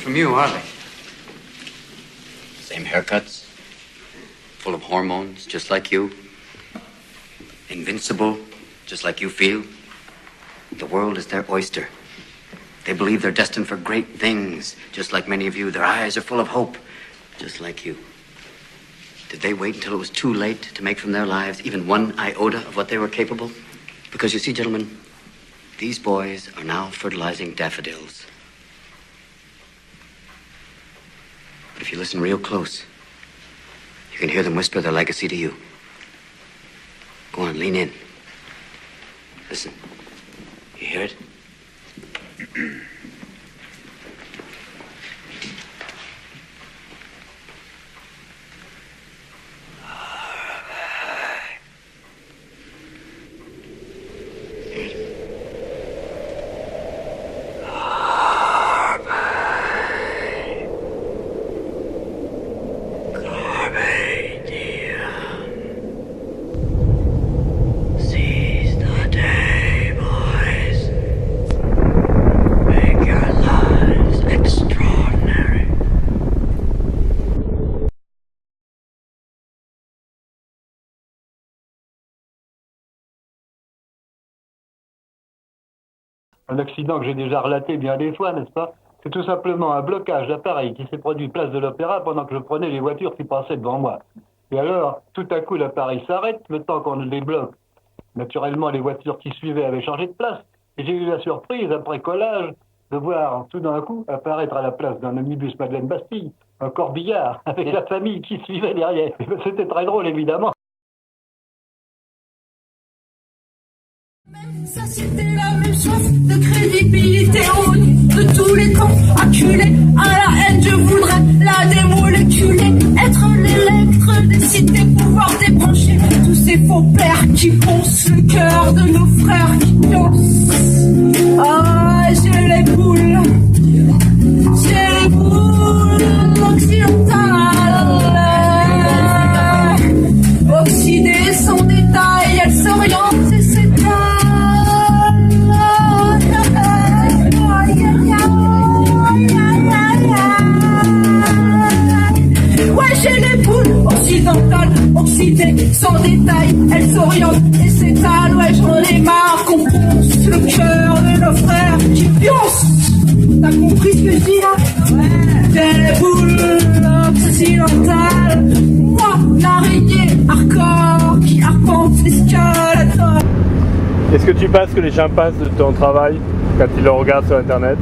from you, are they? Same haircuts, full of hormones, just like you. Invincible, just like you feel. The world is their oyster. They believe they're destined for great things, just like many of you. Their eyes are full of hope, just like you. Did they wait until it was too late to make from their lives even one iota of what they were capable? Because you see, gentlemen, these boys are now fertilizing daffodils. But if you listen real close, you can hear them whisper their legacy to you. Go on, lean in. Listen. You hear it? Un accident que j'ai déjà relaté bien des fois, n'est-ce pas? C'est tout simplement un blocage d'appareil qui s'est produit place de l'Opéra pendant que je prenais les voitures qui passaient devant moi. Et alors, tout à coup, l'appareil s'arrête, le temps qu'on le débloque. Naturellement, les voitures qui suivaient avaient changé de place. Et j'ai eu la surprise, après collage, de voir tout d'un coup apparaître à la place d'un omnibus Madeleine Bastille un corbillard avec la famille qui suivait derrière. C'était très drôle, évidemment. Ça c'était la même chose de crédibilité de tous les temps acculés à la haine je voudrais la démoléculer être l'électre des cités pouvoir débrancher tous ces faux pères qui poncent le cœur de nos frères qui dansent. Ah j'ai les boules occidentales oxydées sans détail elles s'orientent et s'étalent. J'ai les boules occidentales, oxydées, sans détail, elles s'orientent et s'étalent. Ouais, j'en ai marre qu'on ponce le cœur de nos frères qui pioncent. T'as compris ce que je dis là? J'ai les boules occidentales, moi, l'araignée hardcore qui arpente l'escalator. Est-ce que tu penses que les gens pensent de ton travail quand ils le regardent sur internet?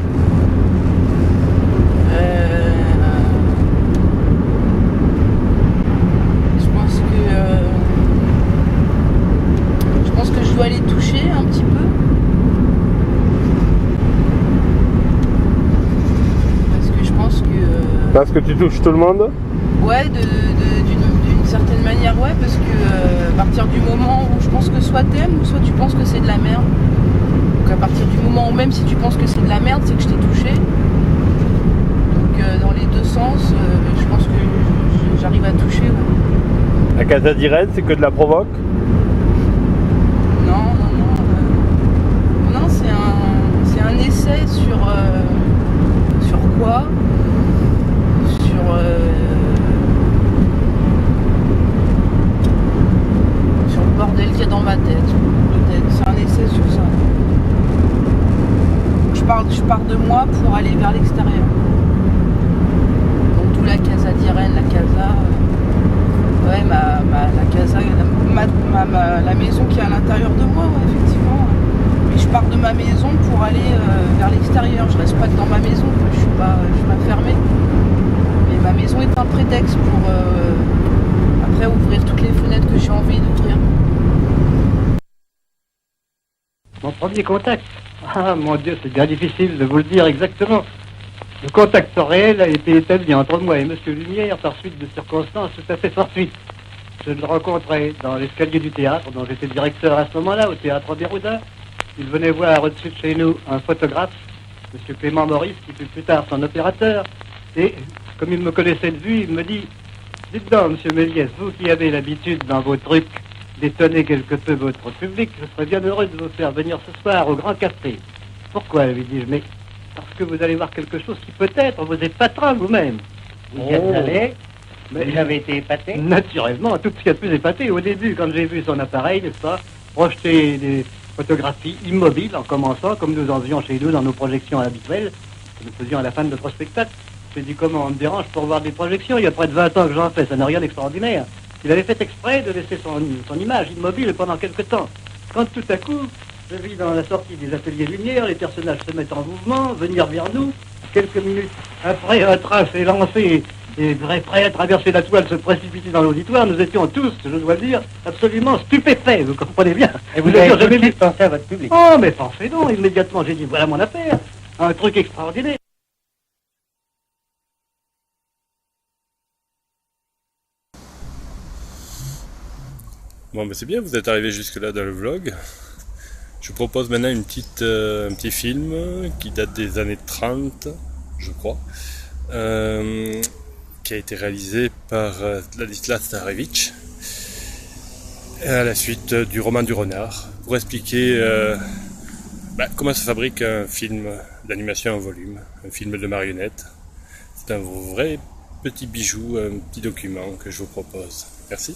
Je dois les toucher un petit peu parce que je pense que parce que tu touches tout le monde? Ouais, d'une certaine manière, ouais, parce que à partir du moment où je pense que soit t'aimes ou soit tu penses que c'est de la merde, donc à partir du moment où même si tu penses que c'est de la merde, c'est que je t'ai touché, donc dans les deux sens, je pense que j'arrive à toucher, ouais. La Casa d'Irène, c'est que de la provoque? C'est un essai sur quoi? Sur le bordel qu'il y a dans ma tête, peut-être. C'est un essai sur ça. Je pars de moi pour aller vers l'extérieur. Donc tout la Casa d'Irène, la Casa... Ouais, la Casa, la maison qui est à l'intérieur de moi, ouais, effectivement. Mais je pars de ma maison pour aller vers l'extérieur. Je reste pas que dans ma maison, je suis pas fermée. Mais ma maison est un prétexte pour après ouvrir toutes les fenêtres que j'ai envie d'ouvrir. Mon premier contact. Ah mon Dieu, c'est bien difficile de vous le dire exactement. Le contact réel a été établi entre moi et M. Lumière par suite de circonstances tout à fait fortuites. Je le rencontrais dans l'escalier du théâtre, dont j'étais directeur à ce moment-là, au théâtre Béroudin. Il venait voir au-dessus de chez nous un photographe, M. Clément Maurice, qui fut plus tard son opérateur. Et comme il me connaissait de vue, il me dit « Dites donc, M. Méliès, vous qui avez l'habitude dans vos trucs d'étonner quelque peu votre public, je serais bien heureux de vous faire venir ce soir au Grand Café. » Pourquoi, lui dis-je, mais parce que vous allez voir quelque chose qui peut-être vous épatera vous-même. Vous y êtes allé, Mais vous avez été épaté. naturellement, tout ce qu'il y a de plus épaté. Au début, quand j'ai vu son appareil, n'est-ce pas, projeter des photographies immobiles en commençant, comme nous en faisions chez nous dans nos projections habituelles, que nous faisions à la fin de notre spectacle. J'ai dit comment on me dérange pour voir des projections, il y a près de 20 ans que j'en fais, ça n'a rien d'extraordinaire. Il avait fait exprès de laisser son image immobile pendant quelque temps. Quand tout à coup, je vis dans la sortie des ateliers lumière, les personnages se mettent en mouvement, venir vers nous. Quelques minutes après, un train s'est lancé et prêt à traverser la toile, se précipiter dans l'auditoire. Nous étions tous, je dois le dire, absolument stupéfaits, vous comprenez bien. Et vous Nous avez avions tout de jamais suite pensé à votre public. Oh, mais pensez donc, immédiatement, j'ai dit, voilà mon affaire. Un truc extraordinaire. Bon, ben c'est bien, vous êtes arrivé jusque-là dans le vlog. Je vous propose maintenant un petit film qui date des années 30, je crois, qui a été réalisé par Ladislas Starevich, à la suite du roman du renard, pour expliquer comment se fabrique un film d'animation en volume, un film de marionnette. C'est un vrai petit bijou, un petit document que je vous propose. Merci.